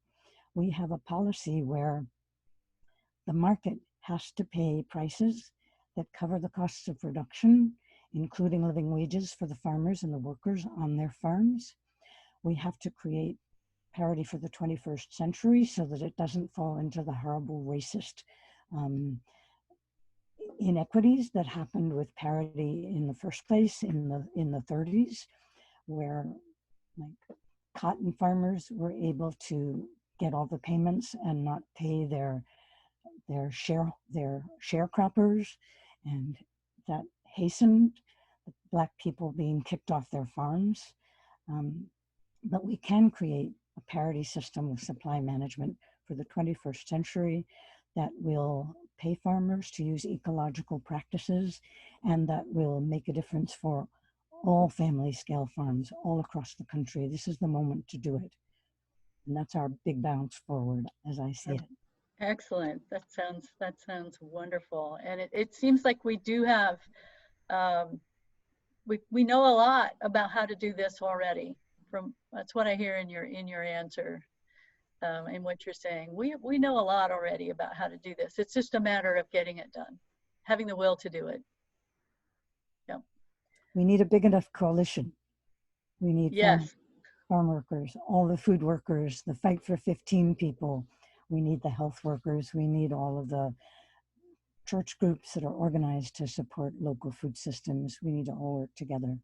we have a policy where the market has to pay prices that cover the costs of production, including living wages for the farmers and the workers on their farms. We have to create parity for the 21st century so that it doesn't fall into the horrible racist inequities that happened with parity in the first place in the 30s, where like cotton farmers were able to get all the payments and not pay their sharecroppers, and that hastened Black people being kicked off their farms. But we can create a parity system of supply management for the 21st century that will pay farmers to use ecological practices, and that will make a difference for all family scale farms all across the country. This is the moment to do it. And that's our big bounce forward, as I see it. Excellent. That sounds wonderful. And it seems like we do have, we know a lot about how to do this already. That's what I hear in your answer, and what you're saying. We know a lot already about how to do this. It's just a matter of getting it done, having the will to do it. Yeah. We need a big enough coalition. We need yes. farm workers, all the food workers, the Fight for 15 people. We need the health workers. We need all of the church groups that are organized to support local food systems. We need to all work together.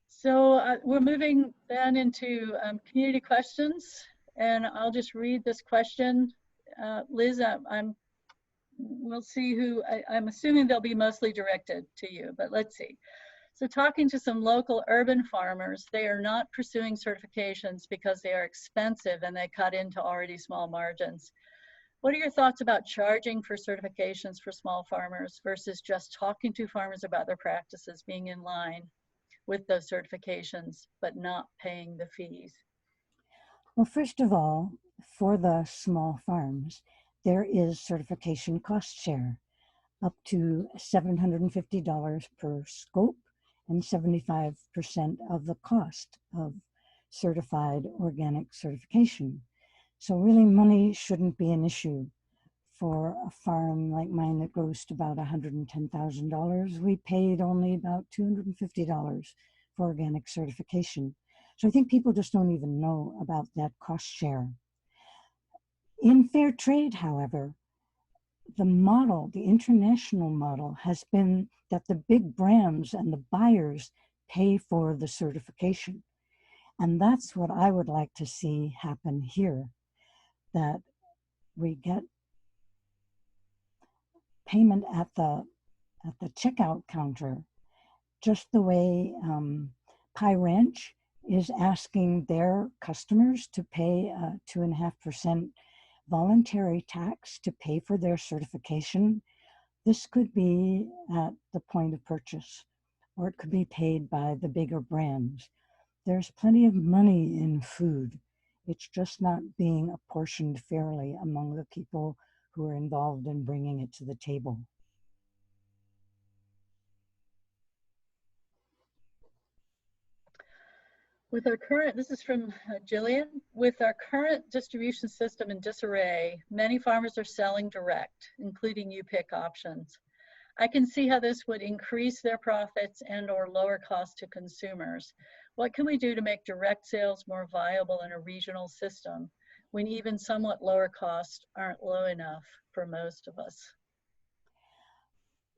So we're moving then into community questions, and I'll just read this question. Liz, we'll see who, I'm assuming they'll be mostly directed to you, but let's see. So talking to some local urban farmers, they are not pursuing certifications because they are expensive and they cut into already small margins. What are your thoughts about charging for certifications for small farmers versus just talking to farmers about their practices being in line with those certifications, but not paying the fees? Well, first of all, for the small farms, there is certification cost share, up to $750 per scope and 75% of the cost of certified organic certification. So really money shouldn't be an issue for a farm like mine that grows to about $110,000. We paid only about $250 for organic certification. So I think people just don't even know about that cost share. In fair trade, however, the model, the international model, has been that the big brands and the buyers pay for the certification. And that's what I would like to see happen here, that we get payment at the checkout counter, just the way Pie Ranch is asking their customers to pay a 2.5% voluntary tax to pay for their certification. This could be at the point of purchase, or it could be paid by the bigger brands. There's plenty of money in food. It's just not being apportioned fairly among the people who are involved in bringing it to the table. With our current, this is from Jillian, with our current distribution system in disarray, many farmers are selling direct, including you-pick options. I can see how this would increase their profits and or lower costs to consumers. What can we do to make direct sales more viable in a regional system when even somewhat lower costs aren't low enough for most of us?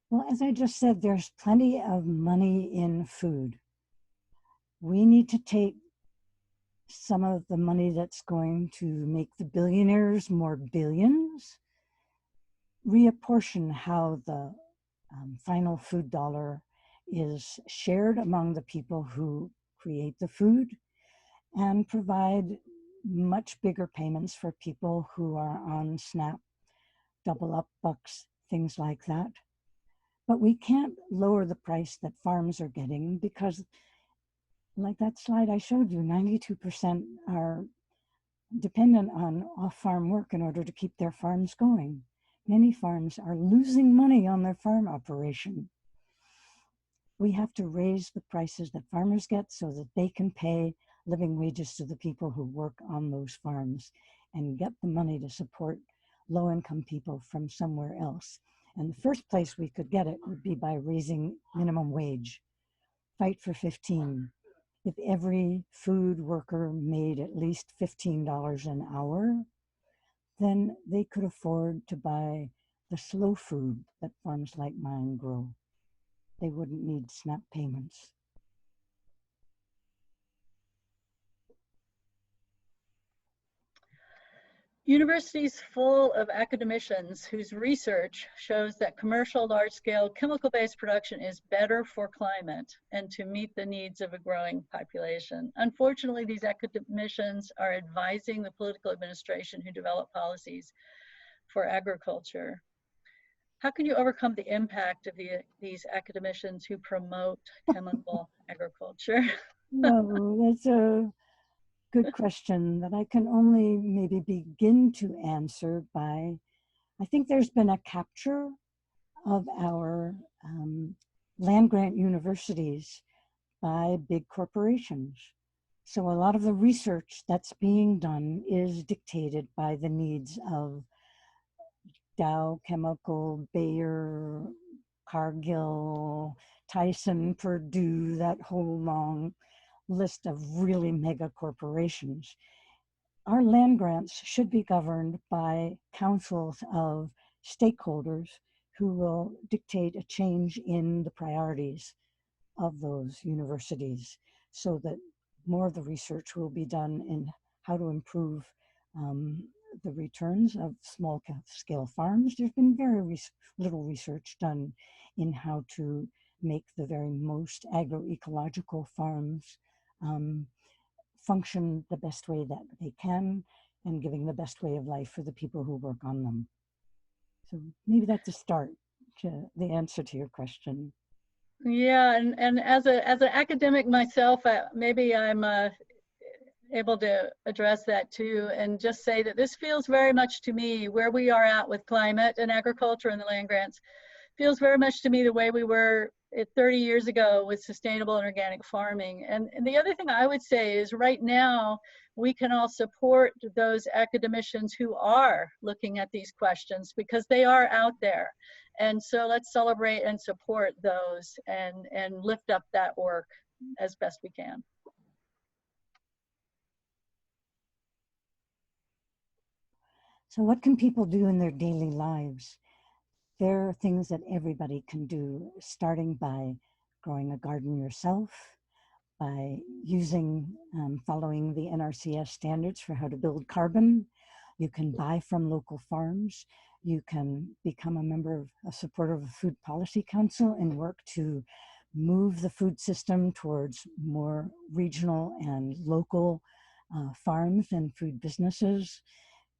Well, as I just said, there's plenty of money in food. We need to take some of the money that's going to make the billionaires more billions, reapportion how the final food dollar is shared among the people who create the food, and provide much bigger payments for people who are on SNAP, double up bucks, things like that. But we can't lower the price that farms are getting because, like that slide I showed you, 92% are dependent on off-farm work in order to keep their farms going. Many farms are losing money on their farm operation. We have to raise the prices that farmers get so that they can pay living wages to the people who work on those farms and get the money to support low-income people from somewhere else. And the first place we could get it would be by raising minimum wage. Fight for 15. If every food worker made at least $15 an hour, then they could afford to buy the slow food that farms like mine grow. They wouldn't need SNAP payments. Universities full of academicians whose research shows that commercial large-scale chemical-based production is better for climate and to meet the needs of a growing population. Unfortunately, these academicians are advising the political administration who develop policies for agriculture. How can you overcome the impact of these academicians who promote chemical agriculture? Well, that's a good question that I can only maybe begin to answer by, I think there's been a capture of our land grant universities by big corporations. So a lot of the research that's being done is dictated by the needs of Dow Chemical, Bayer, Cargill, Tyson, Purdue, that whole long list of really mega corporations. Our land grants should be governed by councils of stakeholders who will dictate a change in the priorities of those universities so that more of the research will be done in how to improve the returns of small scale farms. There's been very little research done in how to make the very most agroecological farms function the best way that they can and giving the best way of life for the people who work on them. So maybe that's a start to the answer to your question. Yeah, and as an academic myself, maybe I'm able to address that too, and just say that this feels very much to me where we are at with climate and agriculture and the land grants feels very much to me the way we were 30 years ago with sustainable and organic farming. And the other thing I would say is right now, we can all support those academicians who are looking at these questions because they are out there. And so let's celebrate and support those and lift up that work as best we can. So what can people do in their daily lives? There are things that everybody can do, starting by growing a garden yourself, by following the NRCS standards for how to build carbon. You can buy from local farms. You can become a supporter of a food policy council and work to move the food system towards more regional and local farms and food businesses.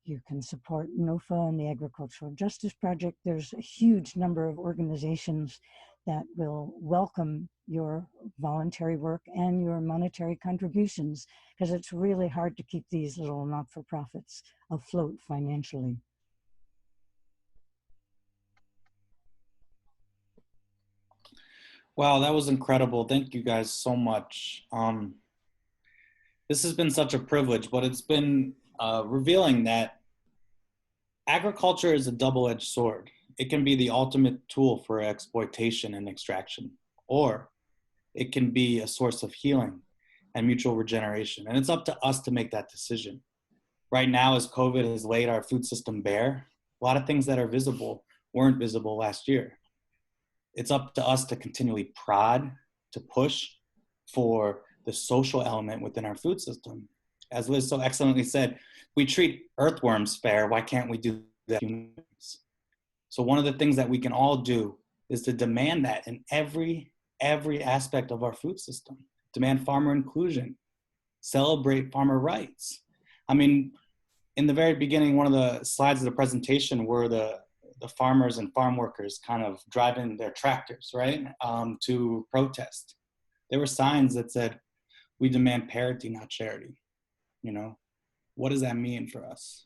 You can support NOFA and the Agricultural Justice Project. There's a huge number of organizations that will welcome your voluntary work and your monetary contributions, because it's really hard to keep these little not-for-profits afloat financially. Wow, that was incredible. Thank you guys so much. This has been such a privilege, but it's been revealing that agriculture is a double-edged sword. It can be the ultimate tool for exploitation and extraction, or it can be a source of healing and mutual regeneration. And it's up to us to make that decision. Right now, as COVID has laid our food system bare, a lot of things that are visible weren't visible last year. It's up to us to continually prod, to push for the social element within our food system. As Liz so excellently said, we treat earthworms fair, why can't we do that to humans? So one of the things that we can all do is to demand that in every aspect of our food system. Demand farmer inclusion, celebrate farmer rights. I mean, in the very beginning, one of the slides of the presentation were the farmers and farm workers kind of driving their tractors, right, to protest. There were signs that said, we demand parity, not charity. You know, what does that mean for us?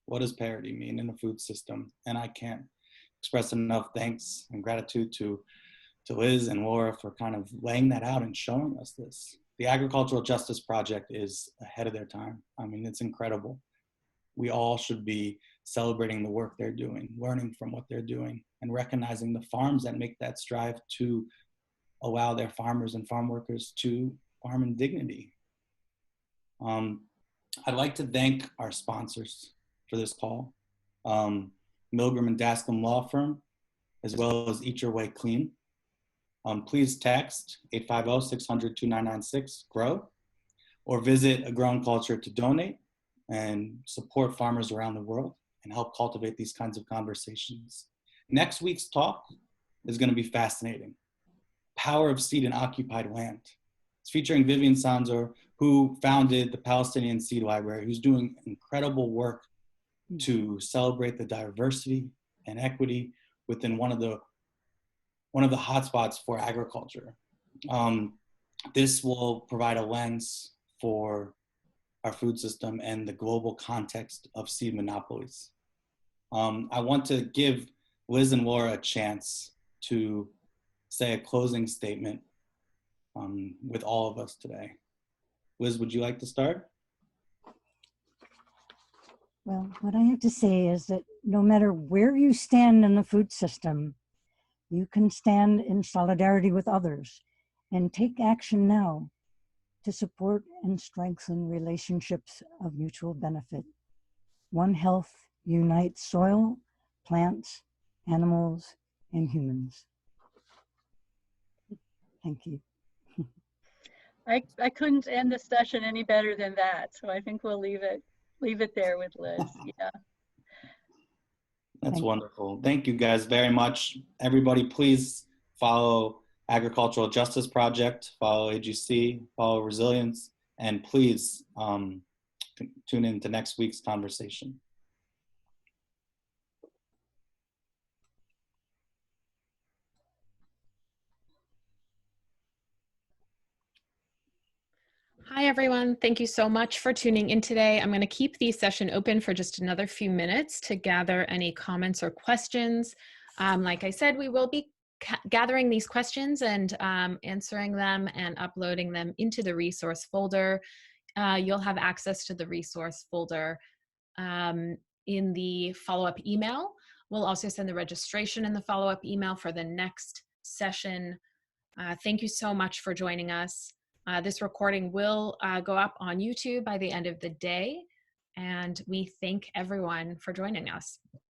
What does parity mean in the food system? And I can't express enough thanks and gratitude to Liz and Laura for kind of laying that out and showing us this. The Agricultural Justice Project is ahead of their time. I mean, it's incredible. We all should be celebrating the work they're doing, learning from what they're doing, and recognizing the farms that make that strive to allow their farmers and farm workers to farm in dignity. I'd like to thank our sponsors for this call, Milgram and Dascom Law Firm, as well as Eat Your Way Clean. Please text 850-600-2996, GROW, or visit A Growing Culture to donate and support farmers around the world and help cultivate these kinds of conversations. Next week's talk is going to be fascinating. Power of Seed in Occupied Land. It's featuring Vivian Sanzor, who founded the Palestinian Seed Library, who's doing incredible work to celebrate the diversity and equity within one of the hotspots for agriculture. This will provide a lens for our food system and the global context of seed monopolies. I want to give Liz and Laura a chance to say a closing statement with all of us today. Liz, would you like to start? Well, what I have to say is that no matter where you stand in the food system, you can stand in solidarity with others and take action now to support and strengthen relationships of mutual benefit. One Health unites soil, plants, animals, and humans. Thank you. I couldn't end the session any better than that. So I think we'll leave it there with Liz. Yeah. That's wonderful. Thank you guys very much. Everybody, please follow Agricultural Justice Project, follow AGC, follow Resilience, and please tune in to next week's conversation. Hi, everyone. Thank you so much for tuning in today. I'm going to keep the session open for just another few minutes to gather any comments or questions. Like I said, we will be gathering these questions and answering them and uploading them into the resource folder. You'll have access to the resource folder in the follow-up email. We'll also send the registration in the follow-up email for the next session. Thank you so much for joining us. This recording will go up on YouTube by the end of the day, and we thank everyone for joining us.